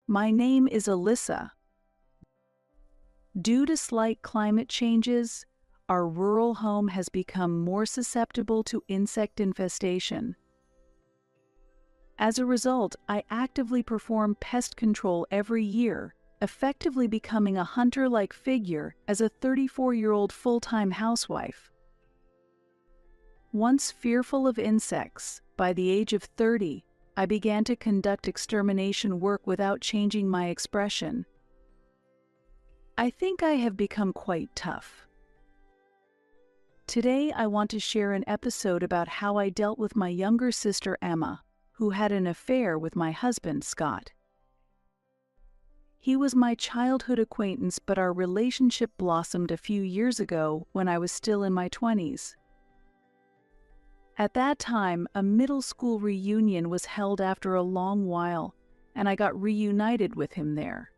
My name is Alyssa. Due to slight climate changes, our rural home has become more susceptible to insect infestation. As a result, I actively perform pest control every year, effectively becoming a hunter-like figure as a 34-year-old full-time housewife. Once fearful of insects, by the age of 30, I began to conduct extermination work without changing my expression. I think I have become quite tough. Today, I want to share an episode about how I dealt with my younger sister Emma, who had an affair with my husband, Scott. He was my childhood acquaintance, but our relationship blossomed a few years ago when I was still in my 20s. At that time, a middle school reunion was held after a long while, and I got reunited with him there.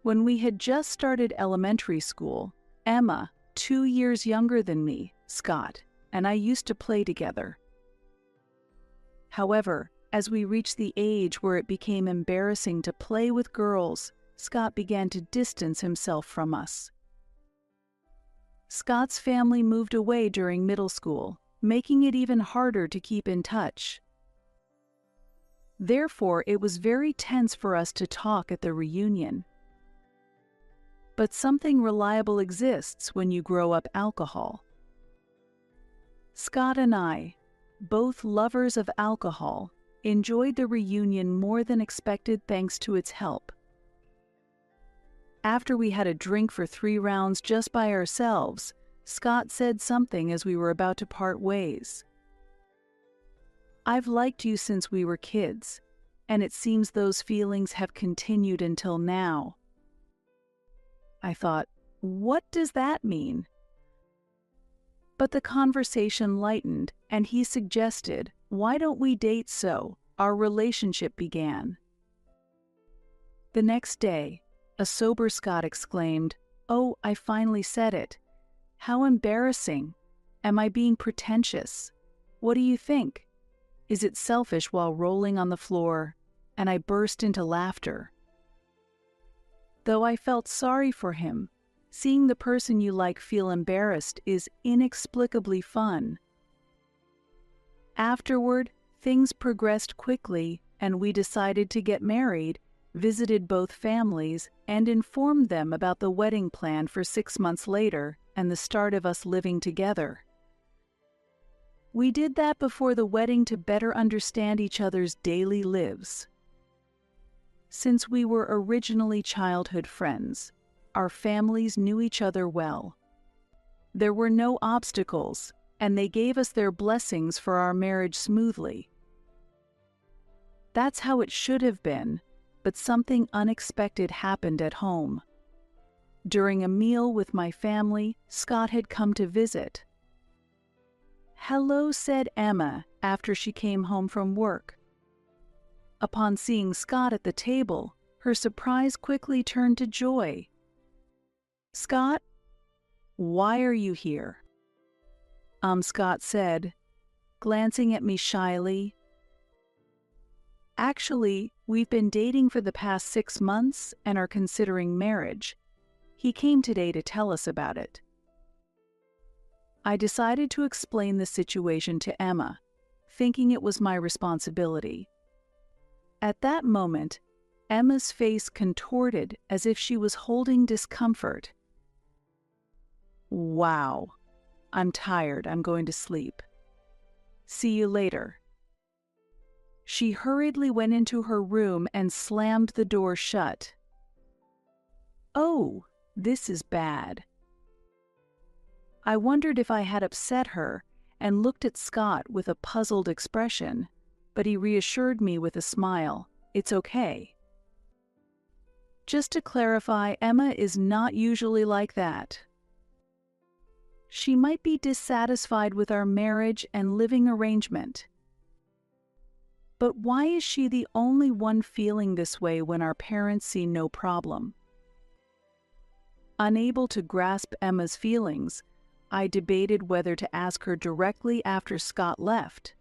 When we had just started elementary school, Emma, 2 years younger than me, Scott, and I used to play together. However, as we reached the age where it became embarrassing to play with girls, Scott began to distance himself from us. Scott's family moved away during middle school, making it even harder to keep in touch. Therefore, it was very tense for us to talk at the reunion. But something reliable exists when you grow up alcohol. Scott and I, both lovers of alcohol, enjoyed the reunion more than expected thanks to its help. After we had a drink for 3 rounds just by ourselves, Scott said something as we were about to part ways. "I've liked you since we were kids, and it seems those feelings have continued until now." I thought, what does that mean? But the conversation lightened, and he suggested, "Why don't we date?" So our relationship began. The next day, a sober Scott exclaimed, "Oh, I finally said it. How embarrassing. Am I being pretentious? What do you think? Is it selfish?" while rolling on the floor, and I burst into laughter. Though I felt sorry for him, seeing the person you like feel embarrassed is inexplicably fun. Afterward, things progressed quickly, and we decided to get married, visited both families, and informed them about the wedding plan for 6 months later and the start of us living together. We did that before the wedding to better understand each other's daily lives. Since we were originally childhood friends, our families knew each other well. There were no obstacles, and they gave us their blessings for our marriage smoothly. That's how it should have been, but something unexpected happened at home. During a meal with my family, Scott had come to visit. "Hello," said Emma after she came home from work. Upon seeing Scott at the table, her surprise quickly turned to joy. "Scott, why are you here?" Scott said, glancing at me shyly. "Actually, we've been dating for the past 6 months and are considering marriage. He came today to tell us about it." I decided to explain the situation to Emma, thinking it was my responsibility. At that moment, Emma's face contorted as if she was holding discomfort. "Wow. I'm tired. I'm going to sleep. See you later." She hurriedly went into her room and slammed the door shut. "Oh, this is bad." I wondered if I had upset her and looked at Scott with a puzzled expression, but he reassured me with a smile. "It's okay." Just to clarify, Emma is not usually like that. She might be dissatisfied with our marriage and living arrangement. But why is she the only one feeling this way when our parents see no problem? Unable to grasp Emma's feelings, I debated whether to ask her directly after Scott left.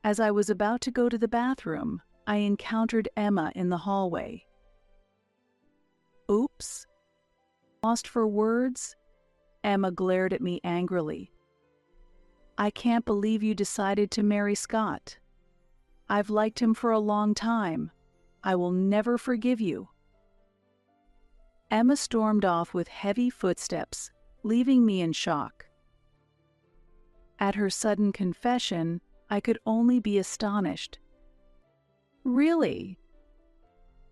As I was about to go to the bathroom, I encountered Emma in the hallway. Oops. Lost for words? Emma glared at me angrily. I can't believe you decided to marry Scott. I've liked him for a long time. I will never forgive you. Emma stormed off with heavy footsteps, leaving me in shock. At her sudden confession, I could only be astonished. Really?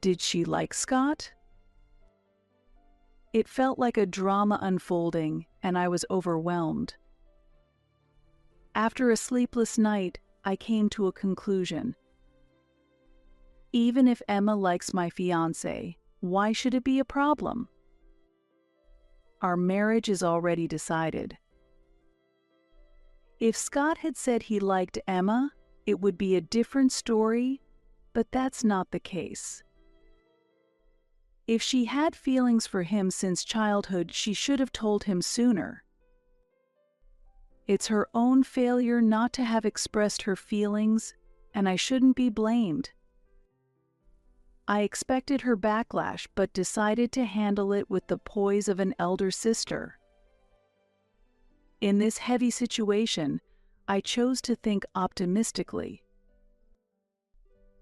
Did she like Scott? It felt like a drama unfolding, and I was overwhelmed. After a sleepless night, I came to a conclusion. Even if Emma likes my fiancé, why should it be a problem? Our marriage is already decided. If Scott had said he liked Emma, it would be a different story, but that's not the case. If she had feelings for him since childhood, she should have told him sooner. It's her own failure not to have expressed her feelings, and I shouldn't be blamed. I expected her backlash, but decided to handle it with the poise of an elder sister. In this heavy situation, I chose to think optimistically.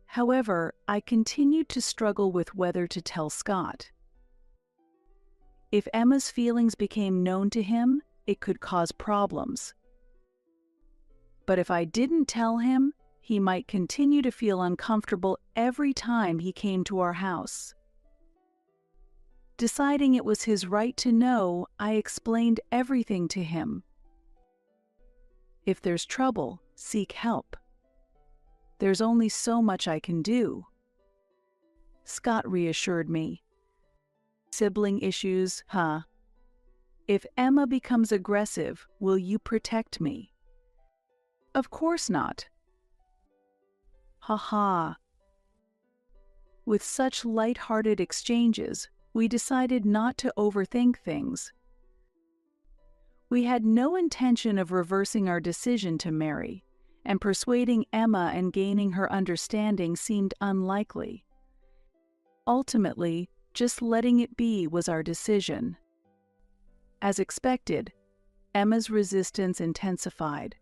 However, I continued to struggle with whether to tell Scott. If Emma's feelings became known to him, it could cause problems. But if I didn't tell him, he might continue to feel uncomfortable every time he came to our house. Deciding it was his right to know, I explained everything to him. If there's trouble, seek help. There's only so much I can do. Scott reassured me. Sibling issues, huh? If Emma becomes aggressive, will you protect me? Of course not. Ha. With such light-hearted exchanges, we decided not to overthink things. We had no intention of reversing our decision to marry, and persuading Emma and gaining her understanding seemed unlikely. Ultimately, just letting it be was our decision. As expected, Emma's resistance intensified.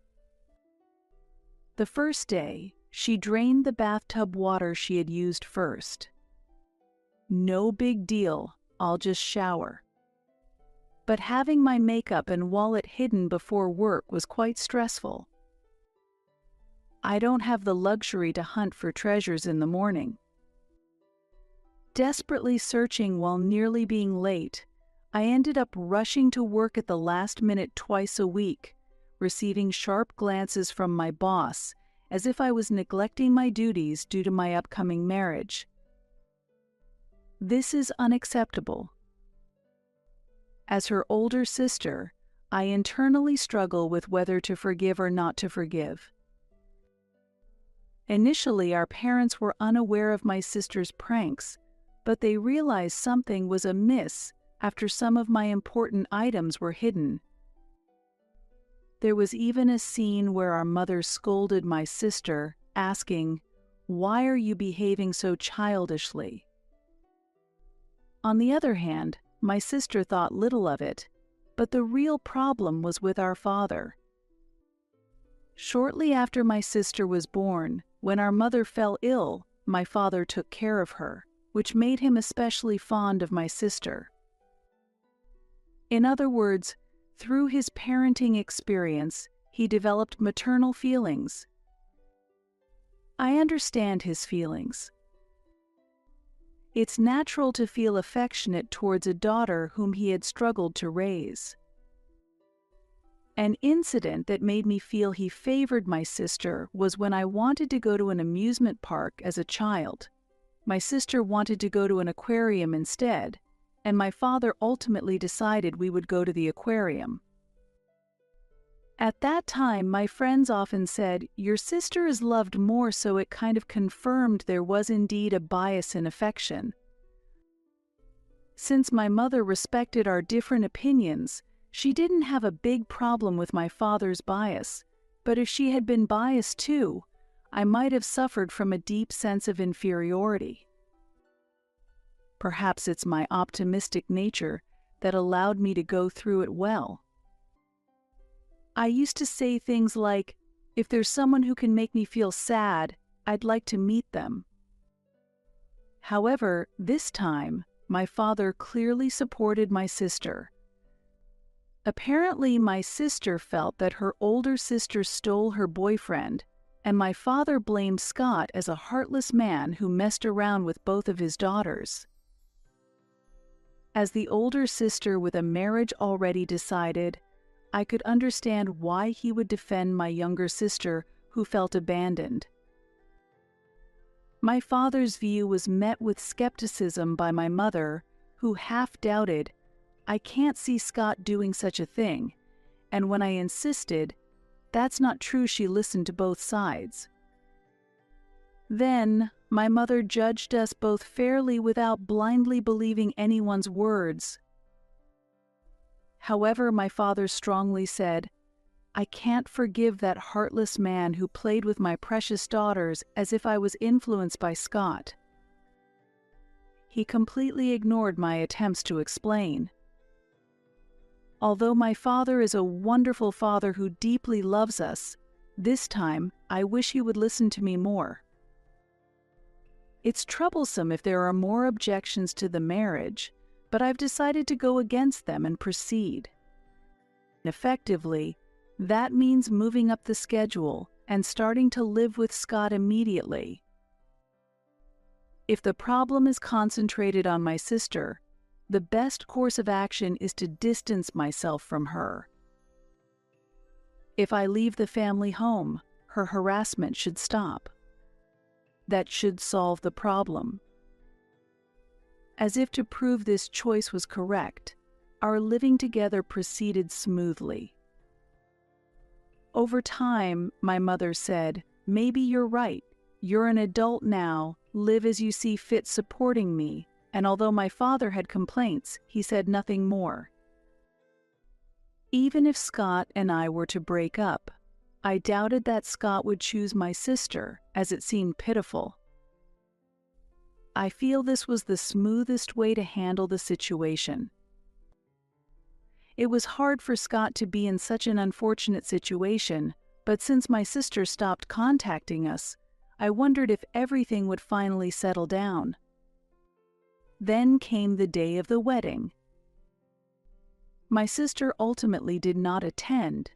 The first day, she drained the bathtub water she had used first. No big deal, I'll just shower. But having my makeup and wallet hidden before work was quite stressful. I don't have the luxury to hunt for treasures in the morning. Desperately searching while nearly being late, I ended up rushing to work at the last minute twice a week, receiving sharp glances from my boss, as if I was neglecting my duties due to my upcoming marriage. This is unacceptable. As her older sister, I internally struggle with whether to forgive or not to forgive. Initially, our parents were unaware of my sister's pranks, but they realized something was amiss after some of my important items were hidden. There was even a scene where our mother scolded my sister, asking, "Why are you behaving so childishly?" On the other hand, my sister thought little of it, but the real problem was with our father. Shortly after my sister was born, when our mother fell ill, my father took care of her, which made him especially fond of my sister. In other words, through his parenting experience, he developed maternal feelings. I understand his feelings. It's natural to feel affectionate towards a daughter whom he had struggled to raise. An incident that made me feel he favored my sister was when I wanted to go to an amusement park as a child. My sister wanted to go to an aquarium instead, and my father ultimately decided we would go to the aquarium. At that time, my friends often said, "Your sister is loved more," so it kind of confirmed there was indeed a bias in affection. Since my mother respected our different opinions, she didn't have a big problem with my father's bias, but if she had been biased too, I might have suffered from a deep sense of inferiority. Perhaps it's my optimistic nature that allowed me to go through it well. I used to say things like, if there's someone who can make me feel sad, I'd like to meet them. However, this time, my father clearly supported my sister. Apparently, my sister felt that her older sister stole her boyfriend, and my father blamed Scott as a heartless man who messed around with both of his daughters. As the older sister with a marriage already decided, I could understand why he would defend my younger sister who felt abandoned. My father's view was met with skepticism by my mother, who half doubted, I can't see Scott doing such a thing, and when I insisted, that's not true, she listened to both sides. Then, my mother judged us both fairly without blindly believing anyone's words. However, my father strongly said, I can't forgive that heartless man who played with my precious daughters as if I was influenced by Scott. He completely ignored my attempts to explain. Although my father is a wonderful father who deeply loves us, this time I wish he would listen to me more. It's troublesome if there are more objections to the marriage, but I've decided to go against them and proceed. Effectively, that means moving up the schedule and starting to live with Scott immediately. If the problem is concentrated on my sister, the best course of action is to distance myself from her. If I leave the family home, her harassment should stop. That should solve the problem. As if to prove this choice was correct, our living together proceeded smoothly. Over time, my mother said, maybe you're right. You're an adult now, live as you see fit supporting me, and although my father had complaints, he said nothing more. Even if Scott and I were to break up, I doubted that Scott would choose my sister, as it seemed pitiful. I feel this was the smoothest way to handle the situation. It was hard for Scott to be in such an unfortunate situation, but since my sister stopped contacting us, I wondered if everything would finally settle down. Then came the day of the wedding. My sister ultimately did not attend,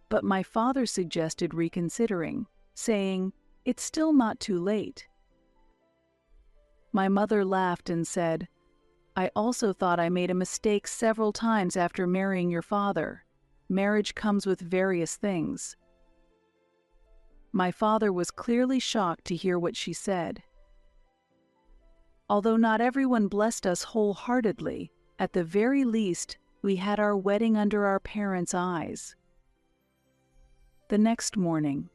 but my father suggested reconsidering, saying, it's still not too late. My mother laughed and said, I also thought I made a mistake several times after marrying your father. Marriage comes with various things. My father was clearly shocked to hear what she said. Although not everyone blessed us wholeheartedly, at the very least, we had our wedding under our parents' eyes. The next morning,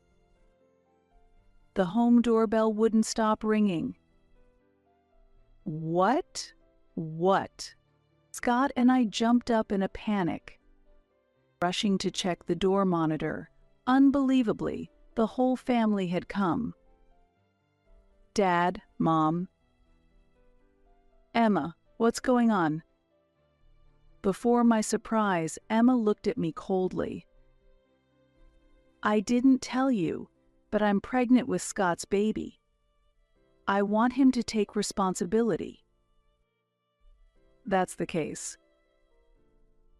the home doorbell wouldn't stop ringing. What? Scott and I jumped up in a panic, rushing to check the door monitor. Unbelievably, the whole family had come. Dad, Mom. Emma, what's going on? Before my surprise, Emma looked at me coldly. I didn't tell you, but I'm pregnant with Scott's baby. I want him to take responsibility. That's the case.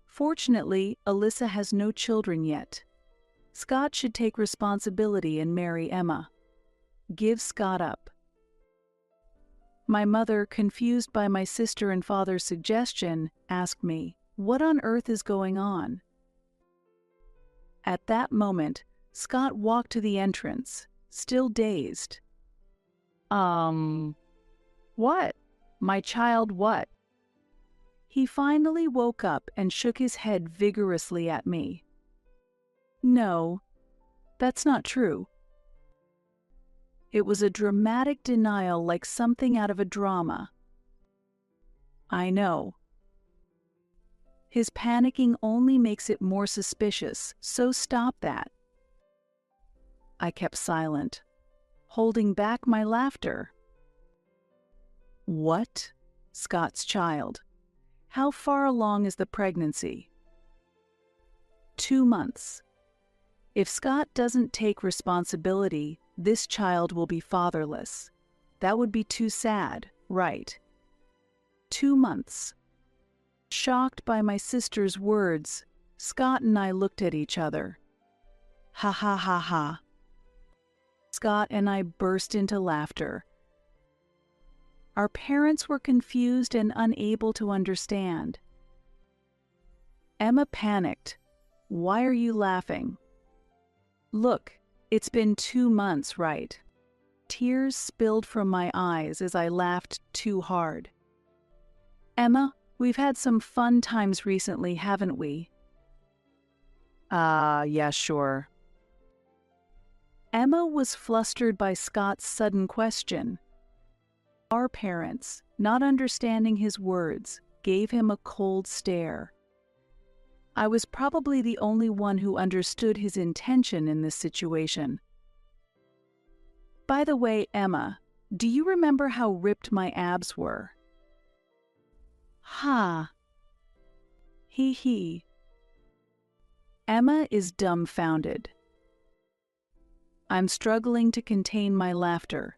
Fortunately, Alyssa has no children yet. Scott should take responsibility and marry Emma. Give Scott up. My mother, confused by my sister and father's suggestion, asked me, what on earth is going on? At that moment, Scott walked to the entrance, still dazed. What? My child, what? He finally woke up and shook his head vigorously at me. No, that's not true. It was a dramatic denial like something out of a drama. I know. His panicking only makes it more suspicious, so stop that. I kept silent. holding back my laughter. What? Scott's child. How far along is the pregnancy? 2 months. If Scott doesn't take responsibility, this child will be fatherless. That would be too sad, right? 2 months. Shocked by my sister's words, Scott and I looked at each other. Ha ha ha ha. Scott and I burst into laughter. Our parents were confused and unable to understand. Emma panicked. Why are you laughing? Look, it's been 2 months, right? Tears spilled from my eyes as I laughed too hard. Emma, we've had some fun times recently, haven't we? Yeah, sure. Emma was flustered by Scott's sudden question. Our parents, not understanding his words, gave him a cold stare. I was probably the only one who understood his intention in this situation. By the way, Emma, do you remember how ripped my abs were? Ha. Hee hee. Emma is dumbfounded. I'm struggling to contain my laughter.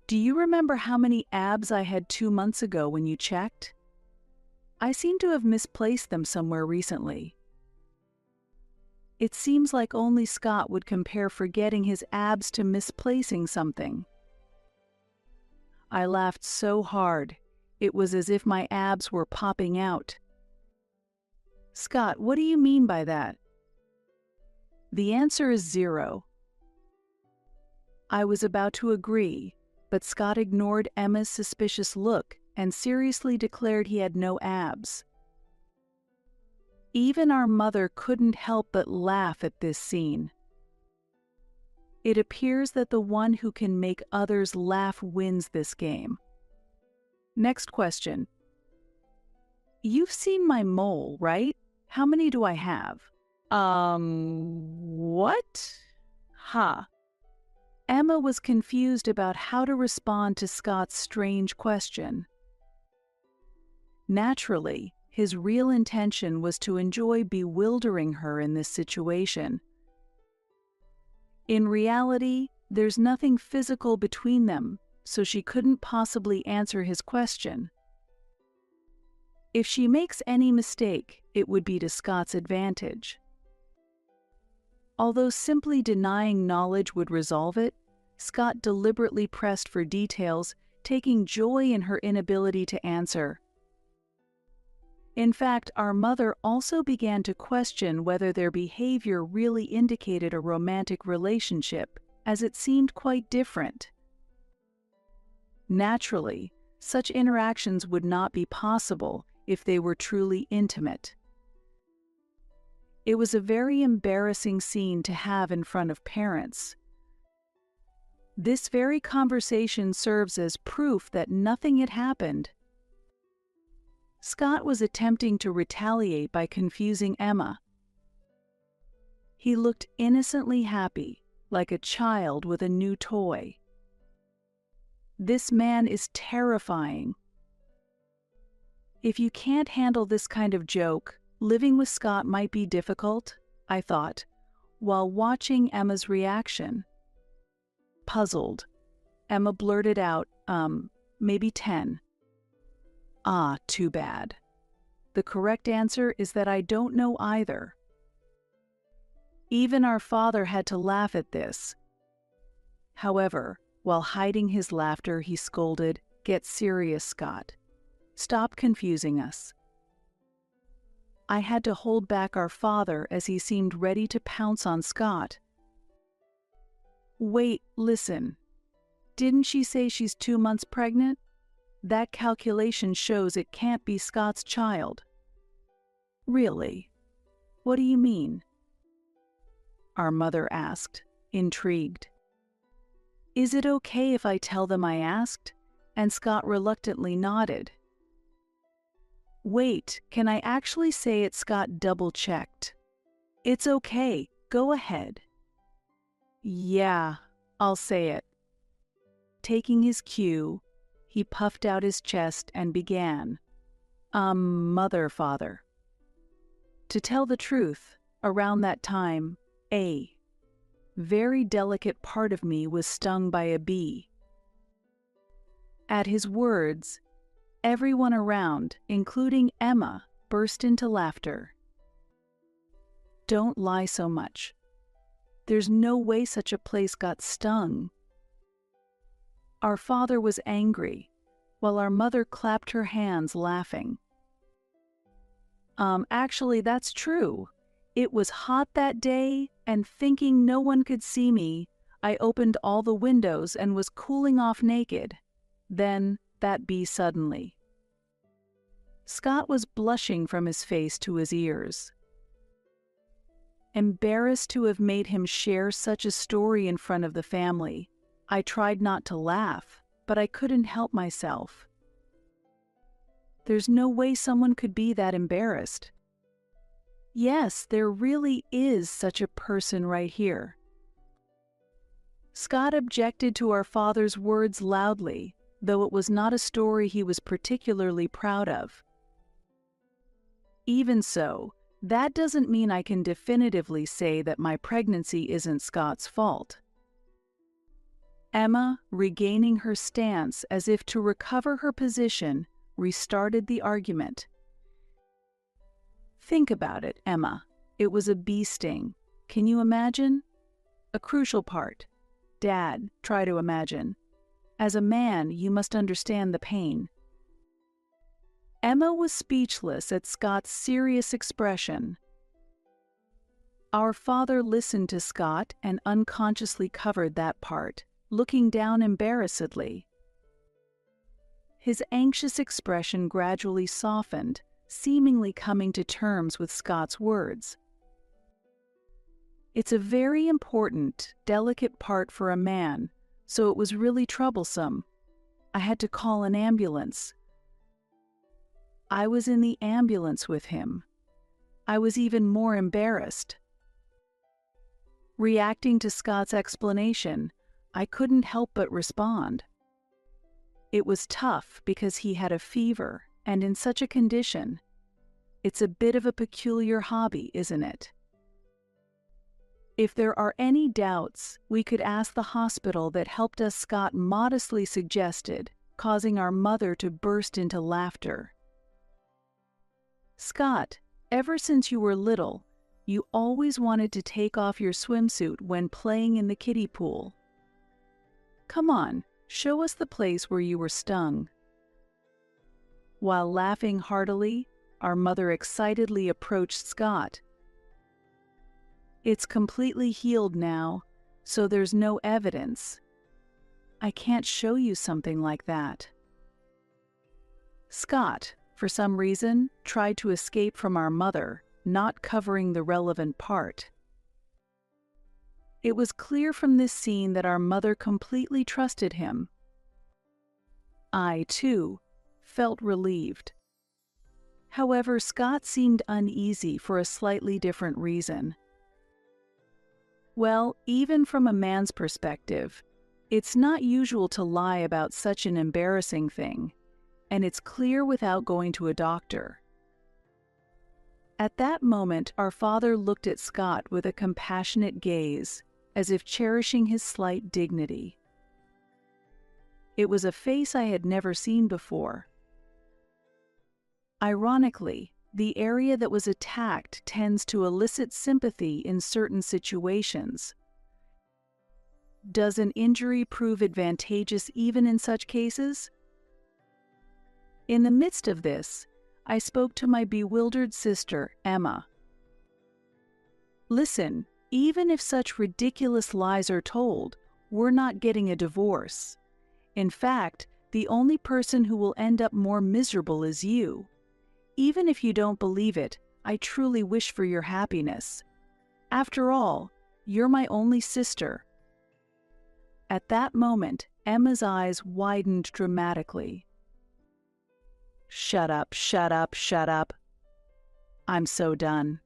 Do you remember how many abs I had 2 months ago when you checked? I seem to have misplaced them somewhere recently. It seems like only Scott would compare forgetting his abs to misplacing something. I laughed so hard, it was as if my abs were popping out. Scott, what do you mean by that? The answer is 0. I was about to agree, but Scott ignored Emma's suspicious look and seriously declared he had no abs. Even our mother couldn't help but laugh at this scene. It appears that the one who can make others laugh wins this game. Next question. You've seen my mole, right? How many do I have? What? Ha. Emma was confused about how to respond to Scott's strange question. Naturally, his real intention was to enjoy bewildering her in this situation. In reality, there's nothing physical between them, so she couldn't possibly answer his question. If she makes any mistake, it would be to Scott's advantage. Although simply denying knowledge would resolve it, Scott deliberately pressed for details, taking joy in her inability to answer. In fact, our mother also began to question whether their behavior really indicated a romantic relationship, as it seemed quite different. Naturally, such interactions would not be possible if they were truly intimate. It was a very embarrassing scene to have in front of parents. This very conversation serves as proof that nothing had happened. Scott was attempting to retaliate by confusing Emma. He looked innocently happy, like a child with a new toy. This man is terrifying. If you can't handle this kind of joke, living with Scott might be difficult, I thought, while watching Emma's reaction. Puzzled, Emma blurted out, maybe 10. Ah, too bad. The correct answer is that I don't know either. Even our father had to laugh at this. However, while hiding his laughter, he scolded, "Get serious, Scott. Stop confusing us." I had to hold back our father as he seemed ready to pounce on Scott. Wait, listen. Didn't she say she's 2 months pregnant? That calculation shows it can't be Scott's child. Really? What do you mean? Our mother asked, intrigued. Is it okay if I tell them I asked? And Scott reluctantly nodded. Wait, can I actually say it? Scott double-checked. It's okay, go ahead. Yeah, I'll say it." Taking his cue, he puffed out his chest and began, Mother, father. To tell the truth, around that time, a very delicate part of me was stung by a bee. At his words, everyone around, including Emma, burst into laughter. "Don't lie so much. There's no way such a place got stung." Our father was angry, while our mother clapped her hands laughing. Actually, that's true. It was hot that day, and thinking no one could see me, I opened all the windows and was cooling off naked. Then, that bee suddenly. Scott was blushing from his face to his ears. Embarrassed to have made him share such a story in front of the family, I tried not to laugh, but I couldn't help myself. There's no way someone could be that embarrassed. Yes, there really is such a person right here. Scott objected to our father's words loudly, though it was not a story he was particularly proud of. Even so, that doesn't mean I can definitively say that my pregnancy isn't Scott's fault. Emma, regaining her stance as if to recover her position, restarted the argument. "Think about it, Emma. It was a bee sting. Can you imagine? A crucial part. Dad, try to imagine. As a man, you must understand the pain." Emma was speechless at Scott's serious expression. Our father listened to Scott and unconsciously covered that part, looking down embarrassedly. His anxious expression gradually softened, seemingly coming to terms with Scott's words. It's a very important, delicate part for a man, so it was really troublesome. I had to call an ambulance. I was in the ambulance with him. I was even more embarrassed. Reacting to Scott's explanation, I couldn't help but respond. It was tough because he had a fever, and in such a condition. It's a bit of a peculiar hobby, isn't it? If there are any doubts, we could ask the hospital that helped us, Scott modestly suggested, causing our mother to burst into laughter. "Scott, ever since you were little, you always wanted to take off your swimsuit when playing in the kiddie pool. Come on, show us the place where you were stung." While laughing heartily, our mother excitedly approached Scott. "It's completely healed now, so there's no evidence. I can't show you something like that." Scott, for some reason, tried to escape from our mother, not covering the relevant part. It was clear from this scene that our mother completely trusted him. I, too, felt relieved. However, Scott seemed uneasy for a slightly different reason. Well, even from a man's perspective, it's not usual to lie about such an embarrassing thing, and it's clear without going to a doctor. At that moment, our father looked at Scott with a compassionate gaze, as if cherishing his slight dignity. It was a face I had never seen before. Ironically, the area that was attacked tends to elicit sympathy in certain situations. Does an injury prove advantageous even in such cases? In the midst of this, I spoke to my bewildered sister, Emma. "Listen, even if such ridiculous lies are told, we're not getting a divorce. In fact, the only person who will end up more miserable is you. Even if you don't believe it, I truly wish for your happiness. After all, you're my only sister." At that moment, Emma's eyes widened dramatically. "Shut up, shut up, shut up. I'm so done.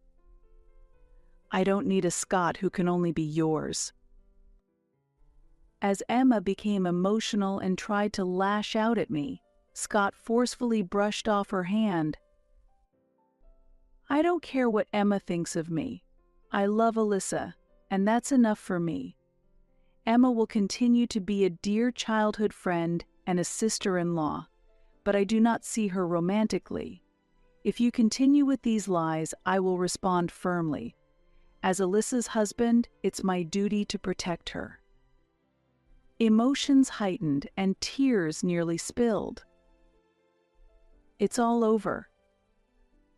I don't need a Scott who can only be yours." As Emma became emotional and tried to lash out at me, Scott forcefully brushed off her hand. "I don't care what Emma thinks of me. I love Alyssa, and that's enough for me. Emma will continue to be a dear childhood friend and a sister-in-law, but I do not see her romantically. If you continue with these lies, I will respond firmly. As Alyssa's husband, it's my duty to protect her." Emotions heightened and tears nearly spilled. "It's all over.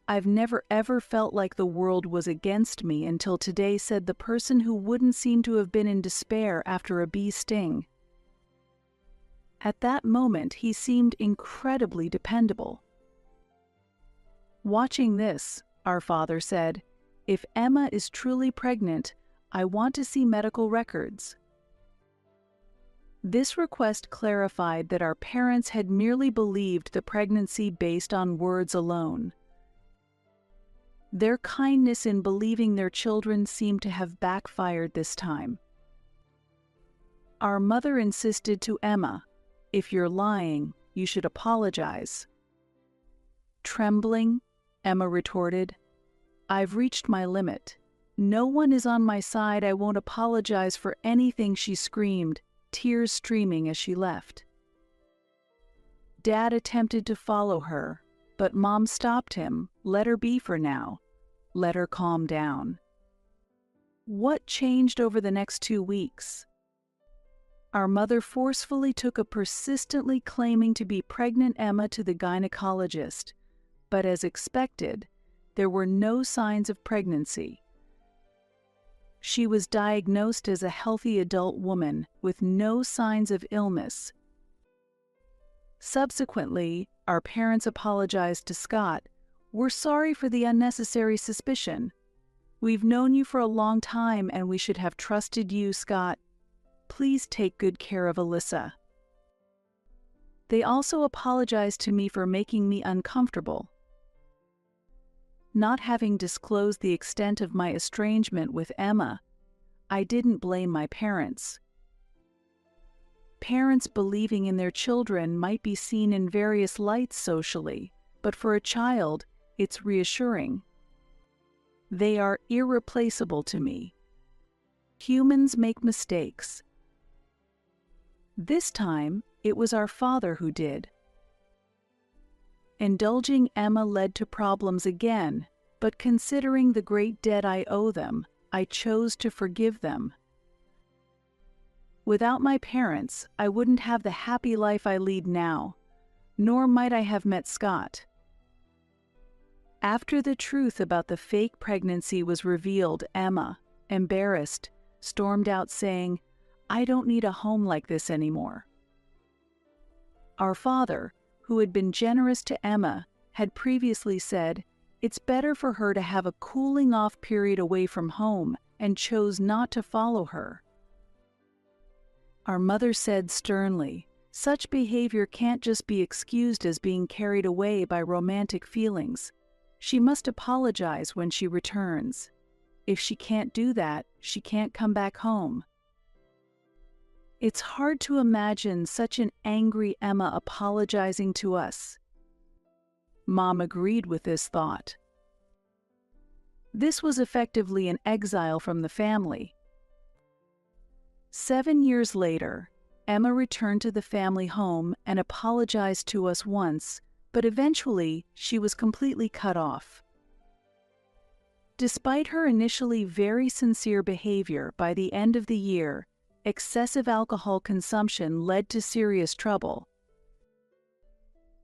I've never ever felt like the world was against me until today," said the person who wouldn't seem to have been in despair after a bee sting. At that moment, he seemed incredibly dependable. "Watching this," our father said, "if Emma is truly pregnant, I want to see medical records." This request clarified that our parents had merely believed the pregnancy based on words alone. Their kindness in believing their children seemed to have backfired this time. Our mother insisted to Emma, "If you're lying, you should apologize." Trembling, Emma retorted, "I've reached my limit. No one is on my side. I won't apologize for anything," she screamed, tears streaming as she left. Dad attempted to follow her, but Mom stopped him. "Let her be for now. Let her calm down." What changed over the next 2 weeks? Our mother forcefully took a persistently claiming to be pregnant Emma to the gynecologist, but as expected, there were no signs of pregnancy. She was diagnosed as a healthy adult woman with no signs of illness. Subsequently, our parents apologized to Scott. "We're sorry for the unnecessary suspicion. We've known you for a long time and we should have trusted you, Scott. Please take good care of Alyssa." They also apologized to me for making me uncomfortable. Not having disclosed the extent of my estrangement with Emma, I didn't blame my parents. Parents believing in their children might be seen in various lights socially, but for a child, it's reassuring. They are irreplaceable to me. Humans make mistakes. This time, it was our father who did. Indulging Emma led to problems again, but considering the great debt I owe them, I chose to forgive them. Without my parents, I wouldn't have the happy life I lead now, nor might I have met Scott. After the truth about the fake pregnancy was revealed, Emma, embarrassed, stormed out saying, "I don't need a home like this anymore." Our father, who had been generous to Emma, had previously said, "It's better for her to have a cooling-off period away from home," and chose not to follow her. Our mother said sternly, "Such behavior can't just be excused as being carried away by romantic feelings. She must apologize when she returns. If she can't do that, she can't come back home." It's hard to imagine such an angry Emma apologizing to us. Mom agreed with this thought. This was effectively an exile from the family. 7 years later, Emma returned to the family home and apologized to us once, but eventually she was completely cut off. Despite her initially very sincere behavior, by the end of the year, excessive alcohol consumption led to serious trouble.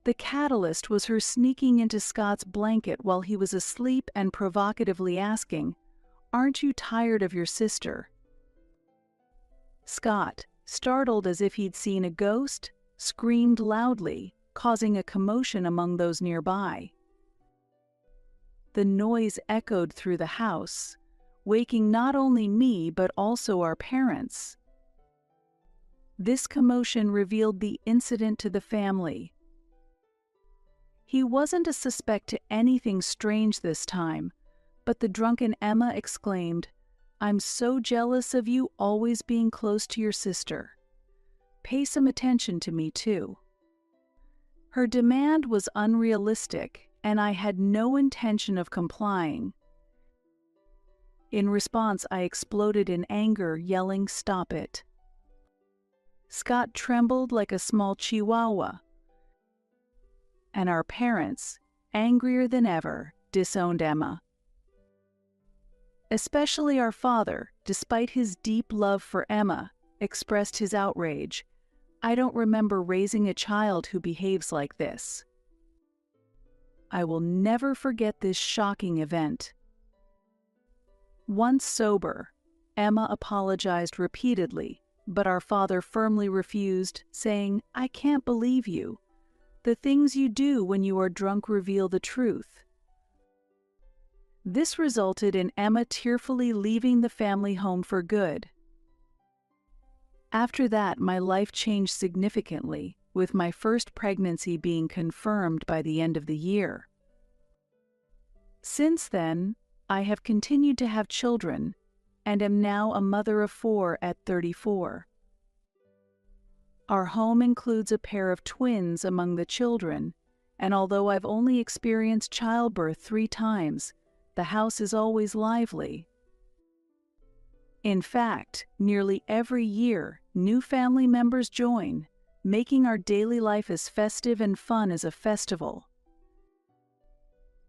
The catalyst was her sneaking into Scott's blanket while he was asleep and provocatively asking, "Aren't you tired of your sister?" Scott, startled as if he'd seen a ghost, screamed loudly, causing a commotion among those nearby. The noise echoed through the house, waking not only me but also our parents. This commotion revealed the incident to the family. He wasn't a suspect to anything strange this time, but the drunken Emma exclaimed, "I'm so jealous of you always being close to your sister." pay some attention to me too." Her demand was unrealistic, and I had no intention of complying. In response, I exploded in anger, yelling, "Stop it." Scott trembled like a small chihuahua, and our parents, angrier than ever, disowned Emma. Especially our father, despite his deep love for Emma, expressed his outrage. "I don't remember raising a child who behaves like this." I will never forget this shocking event. Once sober, Emma apologized repeatedly, but our father firmly refused, saying, "I can't believe you. The things you do when you are drunk reveal the truth." This resulted in Emma tearfully leaving the family home for good. After that, my life changed significantly, with my first pregnancy being confirmed by the end of the year. Since then, I have continued to have children, and am now a mother of 4 at 34. Our home includes a pair of twins among the children, and although I've only experienced childbirth 3 times, the house is always lively. In fact, nearly every year, new family members join, making our daily life as festive and fun as a festival.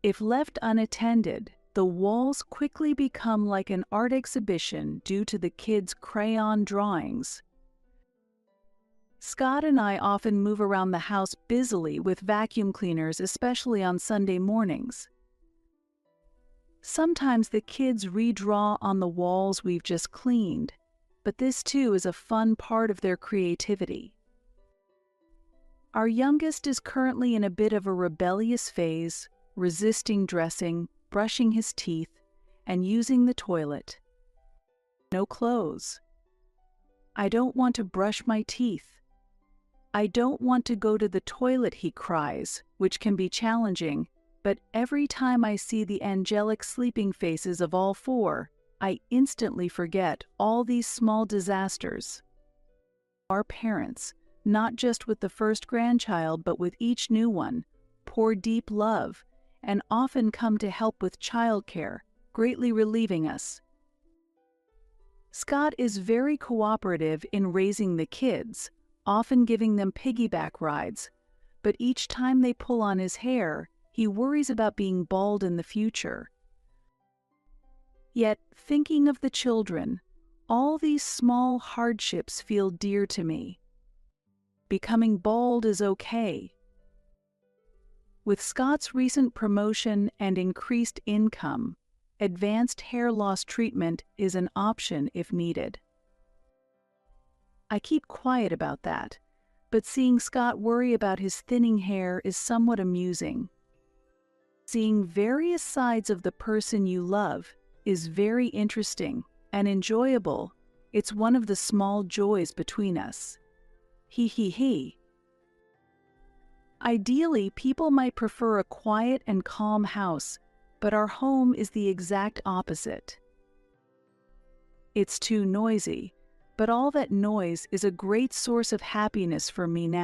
If left unattended, the walls quickly become like an art exhibition due to the kids' crayon drawings. Scott and I often move around the house busily with vacuum cleaners, especially on Sunday mornings. Sometimes the kids redraw on the walls we've just cleaned, but this too is a fun part of their creativity. Our youngest is currently in a bit of a rebellious phase, resisting dressing, brushing his teeth, and using the toilet. No clothes. "I don't want to brush my teeth." "I don't want to go to the toilet," he cries, which can be challenging, but every time I see the angelic sleeping faces of all 4, I instantly forget all these small disasters. Our parents, not just with the first grandchild but with each new one, pour deep love and often come to help with childcare, greatly relieving us. Scott is very cooperative in raising the kids, often giving them piggyback rides, but each time they pull on his hair, he worries about being bald in the future. Yet, thinking of the children, all these small hardships feel dear to me. Becoming bald is okay. With Scott's recent promotion and increased income, advanced hair loss treatment is an option if needed. I keep quiet about that, but seeing Scott worry about his thinning hair is somewhat amusing. Seeing various sides of the person you love is very interesting and enjoyable. It's one of the small joys between us. He he he. Ideally, people might prefer a quiet and calm house, but our home is the exact opposite. It's too noisy, but all that noise is a great source of happiness for me now.